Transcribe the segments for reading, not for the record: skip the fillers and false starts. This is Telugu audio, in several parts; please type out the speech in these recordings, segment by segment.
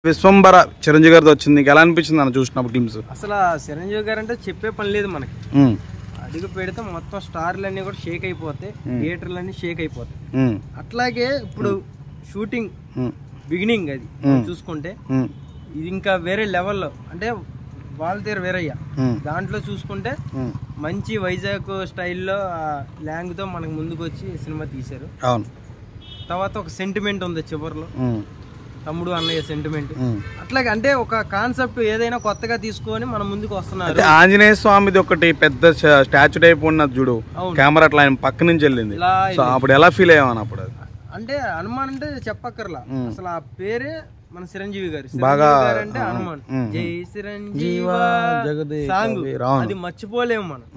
విశ్వంబర చిరంజీవి గారితో వచ్చింది, నీకు ఎలా అనిపించింది అన్న చూసినప్పుడు టీమ్స్? అసలు చిరంజీవి గారు అంటే చెప్పే పని లేదు మనకి. అడుగు పెడితే మొత్తం స్టార్లన్నీ కూడా షేక్ అయిపోతాయి, థియేటర్లన్నీ షేక్ అయిపోతాయి. అట్లాగే ఇప్పుడు షూటింగ్ బిగినింగ్ అది చూసుకుంటే ఇది ఇంకా వేరే లెవెల్లో, అంటే వాళ్ళ వేరయ్యా దాంట్లో చూసుకుంటే మంచి వైజాగ్ స్టైల్లో లాంగ్ తో మనకు ముందుకు వచ్చి సినిమా తీశారు. తర్వాత ఒక సెంటిమెంట్ ఉంది చివరిలో, తమ్ముడు అన్నయ్య సెంటిమెంట్. అట్లాగే అంటే ఒక కాన్సెప్ట్ ఏదైనా కొత్తగా తీసుకొని మన ముందుకు వస్తున్నారు. ఆంజనేయ స్వామిది ఒకటి పెద్ద స్టాచ్యూ టైప్ ఉన్నది చూడు, కెమెరా అట్లా ఆయన పక్క నుంచి వెళ్ళింది, అప్పుడు ఎలా ఫీల్ అయ్యామని? అప్పుడు అంటే హనుమాన్ అంటే చెప్పక్కర్లా, అసలు ఆ పేరే మన చిరంజీవి గారు బాగా అంటే హనుమాన్. జై చిరంజీవ సాంగ్ అది మర్చిపోలేము మనం.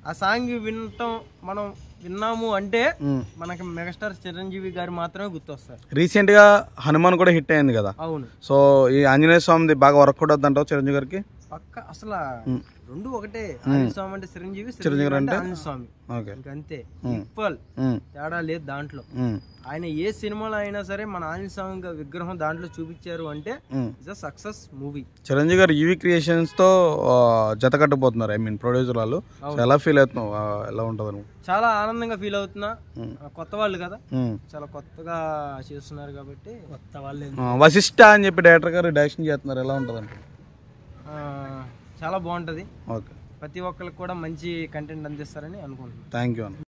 ఆ సాంగ్ వినటం మనం విన్నాము అంటే మనకి మెగాస్టార్ చిరంజీవి గారు మాత్రమే గుర్తొస్తారు. రీసెంట్ గా హనుమాన్ కూడా హిట్ అయింది కదా. అవును. సో ఈ ఆంజనేయ స్వామిది బాగా వర్కౌట్ అవుతుందంటావు చిరంజీవి గారికి? పక్క అసలు రెండు ఒకటే. ఆంజనేయ స్వామి అంటే చిరంజీవి, చిరంజీవి అంటే ఆంజనేయ స్వామి, అంతే. ఈక్వల్, తేడా లేదు దాంట్లో. ఆయన ఏ సినిమాలో అయినా సరే మన ఆంజనేయ స్వామి విగ్రహం దాంట్లో చూపించారు అంటే it's a success movie. Chiranjeevi గారు యూవీ క్రియేషన్స్ తో జత కట్టబోతున్నారు, ఐ మీన్ ప్రొడ్యూసర్ వాళ్ళు. ఎలా ఫీల్ అవుతున్నావు, ఎలా ఉంటుంది? చాలా ఆనందంగా ఫీల్ అవుతున్నా. కొత్త వాళ్ళు కదా, చాలా కొత్తగా చేస్తున్నారు కాబట్టి కొత్త వాళ్ళు. వశిష్ఠ అని చెప్పి డైరెక్టర్ గారు డైరెక్షన్ చేస్తున్నారు, ఎలా ఉంటుంది అంటే? చాలా బాగుంటది. ఓకే, ప్రతి ఒక్కరికి కూడా మంచి కంటెంట్ అందిస్తారని అనుకుంటున్నాను. థ్యాంక్ యూ అన్న.